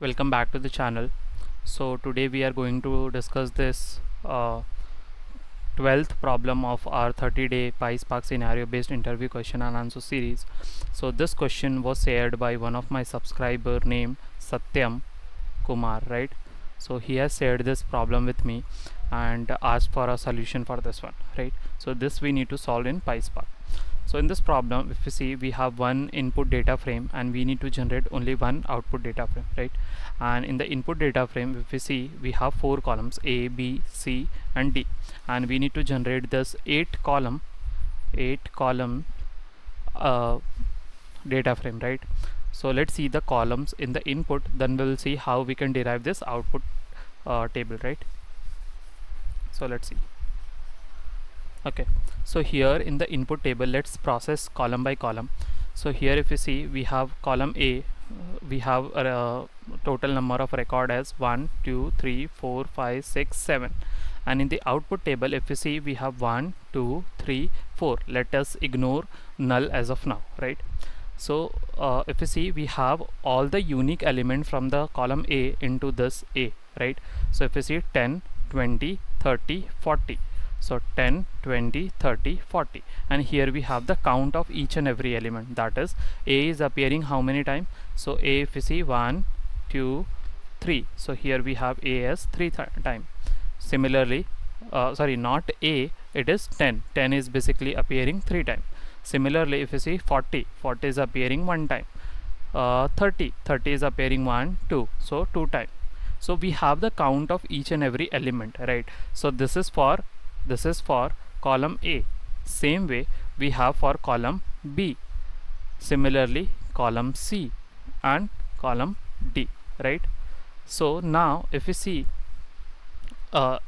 Welcome back to the channel. So today we are going to discuss this 12th problem of our 30-day PySpark scenario based interview question and answer series. So this question was shared by one of my subscriber named Satyam Kumar, right? So he has shared this problem with me and asked for a solution for this one, right? So this we need to solve in PySpark. So in this problem, if you see, we have one input data frame and we need to generate only one output data frame, right? And in the input data frame, if you see, we have four columns A, B, C and D, and we need to generate this eight column data frame, right? So let's see the columns in the input, then we'll see how we can derive this output table, right? So let's see. Okay, so here in the input table, let's process column by column. So here if you see, we have column A, we have a total number of record as 1 2 3 4 5 6 7, and in the output table if you see, we have 1 2 3 4. Let us ignore null as of now, right? So if you see, we have all the unique element from the column A into this A, right? So if you see 10 20 30 40, so 10 20 30 40, and here we have the count of each and every element, that is A is appearing how many times. So A, if you see, 1 2 3, so here we have A as 3 times. Similarly, sorry, not A, it is 10 is basically appearing 3 times. Similarly, if you see 40 is appearing 1 time. 30 is appearing 1 2, so 2 times. So we have the count of each and every element, right? So this is for column A. Same way we have for column B. Similarly, column C and column D, right? So now if you see,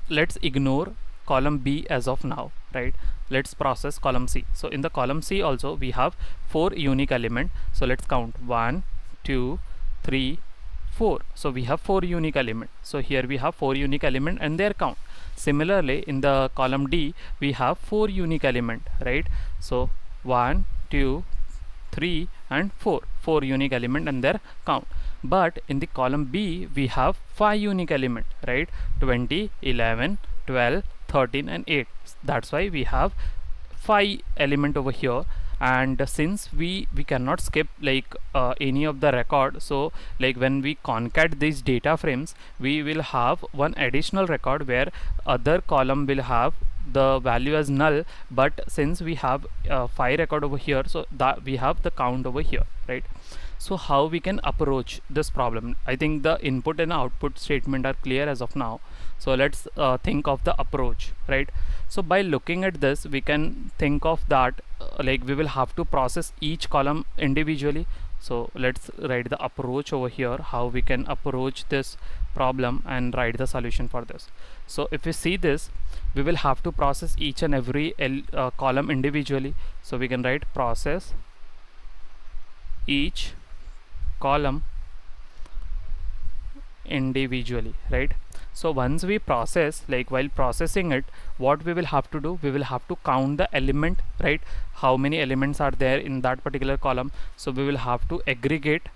let's ignore column B as of now, right? Let's process column C. So in the column C also we have 4 unique element. So let's count 1 2 3 4. So we have 4 unique element. So here we have 4 unique element and their count. Similarly, in the column D we have 4 unique element, right? So 1 2 3 and 4 unique element and their count. But in the column B we have 5 unique element, right? 20 11 12 13 and 8. That's why we have 5 element over here. And since we cannot skip like any of the record, so like when we concat these data frames, we will have one additional record where other column will have the value as null, but since we have 5 record over here, so that we have the count over here, right? So how we can approach this problem? I think the input and output statement are clear as of now. So let's think of the approach, right? So by looking at this, we can think of that like we will have to process each column individually. So let's write the approach over here, how we can approach this problem and write the solution for this. So if we see this, we will have to process each and every column individually. So we can write process each column individually, right? So once we process, like while processing it, what we will have to do, we will have to count the element, right? How many elements are there in that particular column. So we will have to aggregate,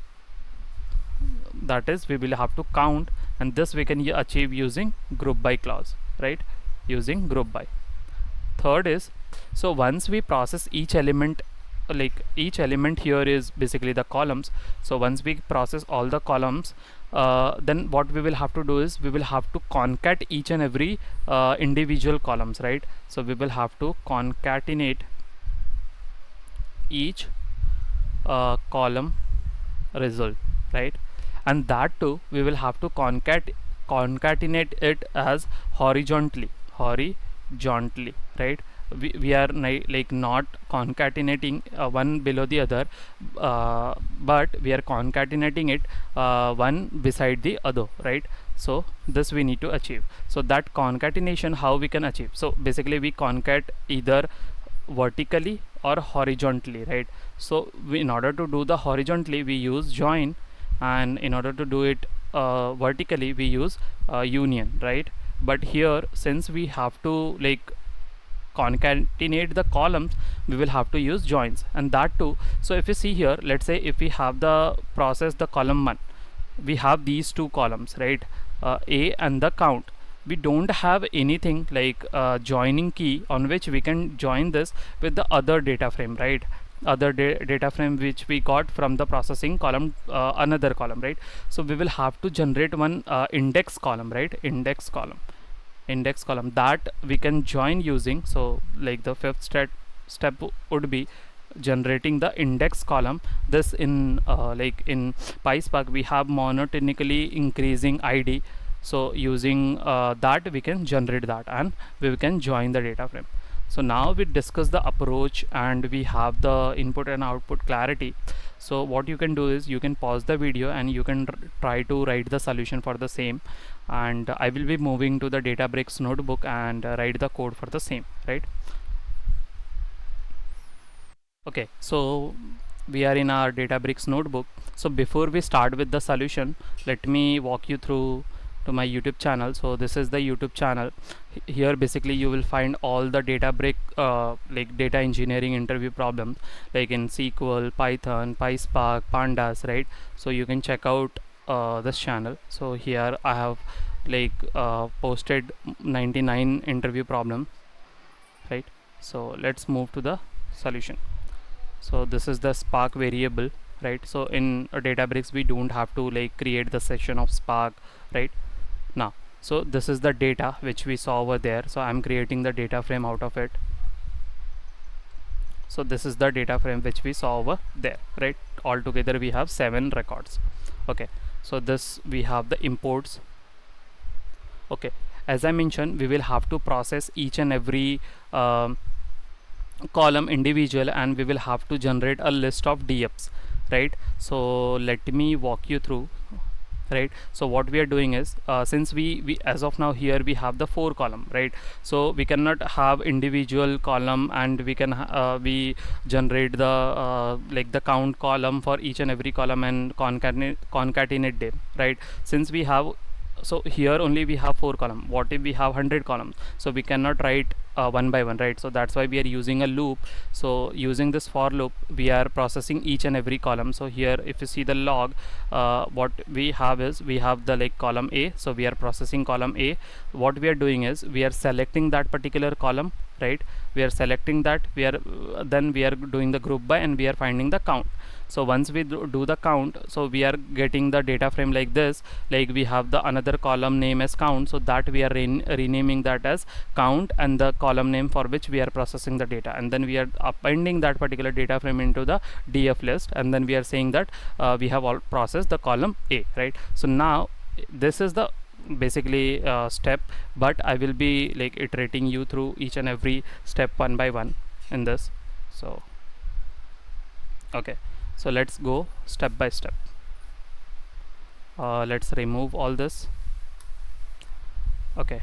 that is we will have to count, and this we can achieve using group by clause, right? Using group by. Third is, so once we process each element, like each element here is basically the columns. So once we process all the columns, then what we will have to do is we will have to concat each and every individual columns, right? So we will have to concatenate each column result, right? And that too we will have to concatenate it as horizontally, right? We are like not concatenating one below the other, but we are concatenating it one beside the other, right? So this we need to achieve. So that concatenation, how we can achieve? So basically we concat either vertically or horizontally, right? So in order to do the horizontally, we use join, and in order to do it vertically, we use union, right? But here, since we have to like concatenate the columns, we will have to use joins, and that too. So if you see here, let's say if we have the process the column 1, we have these two columns, right? A and the count. We don't have anything like joining key on which we can join this with the other data frame, right? Other data frame which we got from the processing column, another column, right? So we will have to generate one index column, right? Index column that we can join using. So like the fifth step would be generating the index column. This in like in pyspark we have monotonically increasing id, so using that we can generate that and we can join the data frame. So now we discuss the approach and we have the input and output clarity. So what you can do is you can pause the video and you can try to write the solution for the same, and I will be moving to the Databricks notebook and write the code for the same, right? Okay, so we are in our Databricks notebook. So before we start with the solution, let me walk you through to my YouTube channel. So this is the YouTube channel. Here basically you will find all the like data engineering interview problems like in SQL, Python, PySpark, Pandas, right? So you can check out this channel. So here I have like posted 99 interview problem, right? So let's move to the solution. So this is the spark variable, right? So in a Databricks we don't have to like create the session of spark, right? Now so this is the data which we saw over there, so I'm creating the data frame out of it. So this is the data frame which we saw over there, right? Altogether we have 7 records. Okay, so this we have the imports. Okay, as I mentioned, we will have to process each and every column individual and we will have to generate a list of dfs, right? So let me walk you through, right? So what we are doing is since we as of now here we have the 4 column, right? So we cannot have individual column and we can we generate the like the count column for each and every column and concatenate them, right? Since we have, so here only we have 4 column. What if we have 100 columns? So we cannot write one by one, right? So that's why we are using a loop. So using this for loop we are processing each and every column. So here if you see the log, what we have is we have the like column A, so we are processing column A. What we are doing is we are selecting that particular column, right? We are selecting that, we are then we are doing the group by and we are finding the count. So once we do the count, so we are getting the data frame like this, like we have the another column name as count, so that we are renaming that as count and the column name for which we are processing the data, and then we are appending that particular data frame into the df list, and then we are saying that we have all processed the column A, right? So now this is the basically step, but I will be like iterating you through each and every step one by one in this. So okay, so let's go step by step. Let's remove all this. Okay,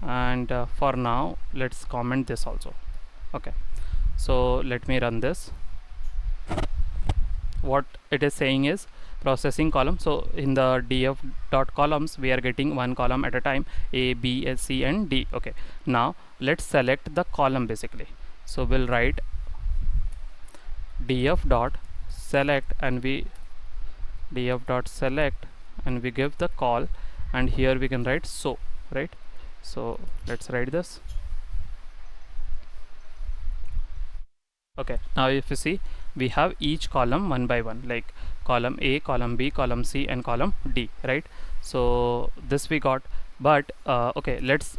and for now let's comment this also. Okay, so let me run this. What it is saying is processing column. So in the df dot columns we are getting one column at a time, A, B, C and D. Okay, now let's select the column basically. So we'll write df dot select and we df dot select and we give the call, and here we can write so, right? So let's write this. Okay, now if you see we have each column one by one, like column A, column B, column C and column D, right? So this we got, but okay, let's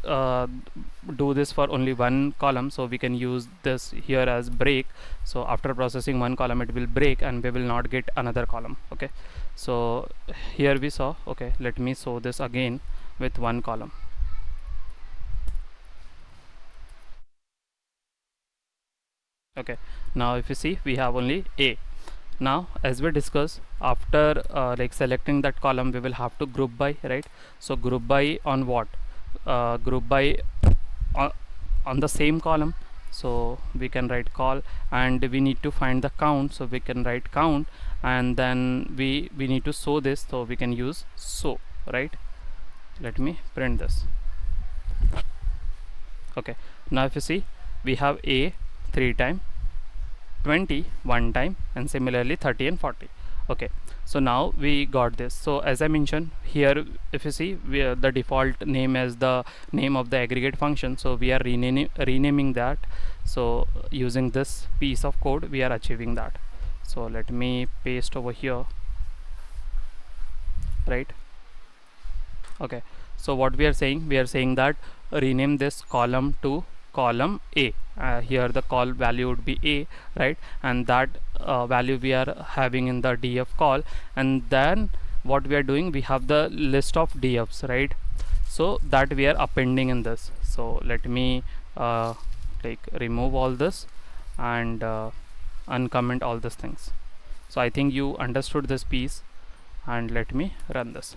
do this for only one column, so we can use this here as break. So after processing one column it will break and we will not get another column. Okay, so here we saw. Okay, let me show this again with one column. Okay, now if you see we have only A. Now as we discussed, after like selecting that column we will have to group by, right? So group by on what? Group by on the same column, so we can write call, and we need to find the count, so we can write count, and then we need to show this, so we can use so, right? Let me print this. Okay, now if you see we have A 3 times, 20 1 time, and similarly 30 and 40. Okay, So now we got this. So as I mentioned here, if you see, the default name as the name of the aggregate function, so we are renaming that. So using this piece of code we are achieving that. So let me paste over here, right? Okay, so what we are saying that rename this column to column A. Here the call value would be A, right? And that value we are having in the df call, and then what we are doing, we have the list of dfs, right? So that we are appending in this. So let me like remove all this and uncomment all these things. So I think you understood this piece, and let me run this.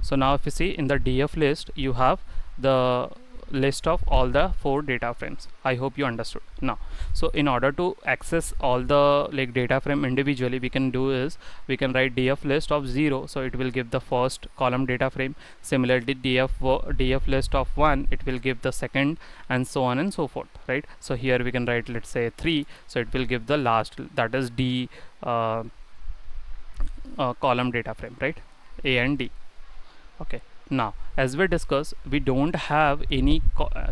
So now if you see in the df list, you have the list of all the 4 data frames. I hope you understood now. So in order to access all the like data frame individually, we can do is we can write df list of 0, so it will give the first column data frame. Similarly df list of 1, it will give the second, and so on and so forth, right? So here we can write, let's say 3, so it will give the last, that is d column data frame, right? A and D. Okay, now as we discussed, we don't have any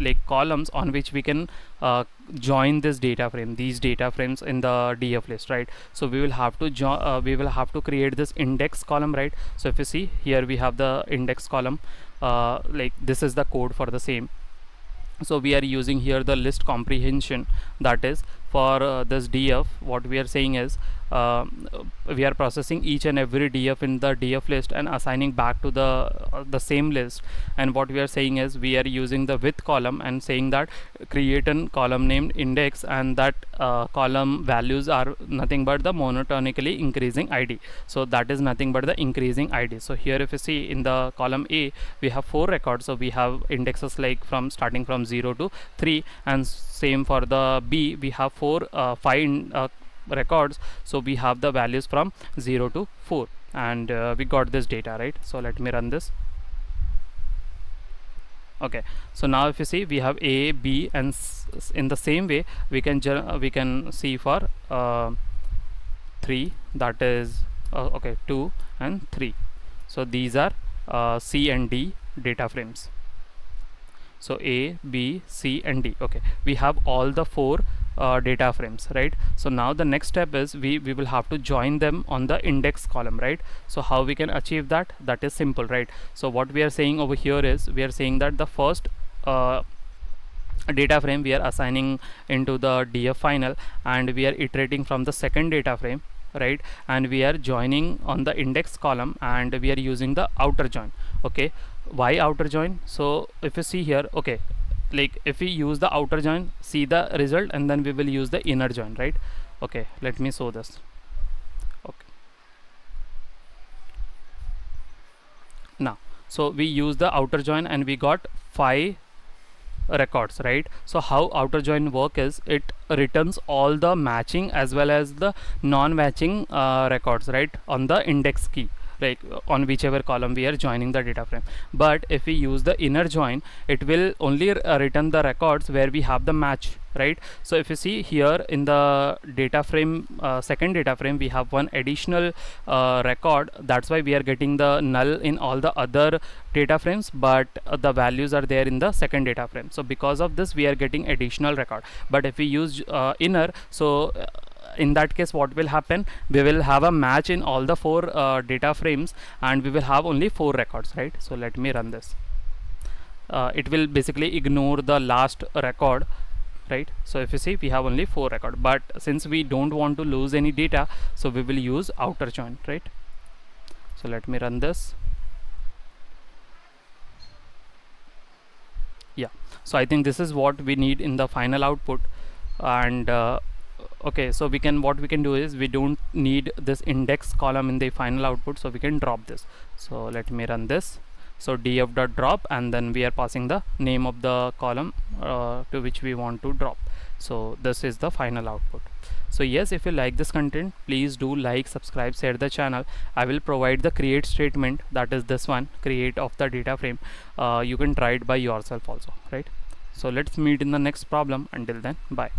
like columns on which we can join this data frame, these data frames in the df list, right? So we will have to create this index column, right? So if you see here, we have the index column, like this is the code for the same. So we are using here the list comprehension, that is for this df. What we are saying is we are processing each and every df in the df list and assigning back to the same list. And what we are saying is we are using the with column and saying that create a column named index, and that column values are nothing but the monotonically increasing id. So that is nothing but the increasing id. So here if you see in the column A, we have 4 records. So we have indexes like from starting from 0 to 3, and same for the B, we have 5 records. So we have the values from 0 to 4, and we got this data, right? So let me run this. Okay, so now if you see, we have A, B, and in the same way we can see for 3, that is okay, 2 and 3. So these are C and D data frames. So A, B, C and D. Okay, we have all the 4 data frames, right? So now the next step is we will have to join them on the index column, right? So how we can achieve that? That is simple, right? So what we are saying over here is we are saying that the first data frame we are assigning into the df final, and we are iterating from the second data frame, right? And we are joining on the index column, and we are using the outer join. Okay, why outer join? So if you see here, okay, like if we use the outer join, see the result, and then we will use the inner join, right? Okay, let me show this. Okay, now so we use the outer join and we got 5 records, right? So how outer join work is it returns all the matching as well as the non-matching records, right, on the index key, like on whichever column we are joining the data frame. But if we use the inner join, it will only return the records where we have the match, right? So if you see here in the data frame, second data frame, we have one additional record. That's why we are getting the null in all the other data frames, but the values are there in the second data frame. So because of this, we are getting additional record. But if we use inner, so in that case what will happen, we will have a match in all the 4 data frames, and we will have only 4 records, right? So let me run this. It will basically ignore the last record, right? So if you see, we have only 4 records, but since we don't want to lose any data, so we will use outer join, right? So let me run this. Yeah, so I think this is what we need in the final output. And okay, so what we can do is we don't need this index column in the final output, so we can drop this. So let me run this. So df.drop, and then we are passing the name of the column to which we want to drop. So this is the final output. So yes, if you like this content, please do like, subscribe, share the channel. I will provide the create statement, that is this one, create of the data frame. You can try it by yourself also, right? So let's meet in the next problem. Until then, bye.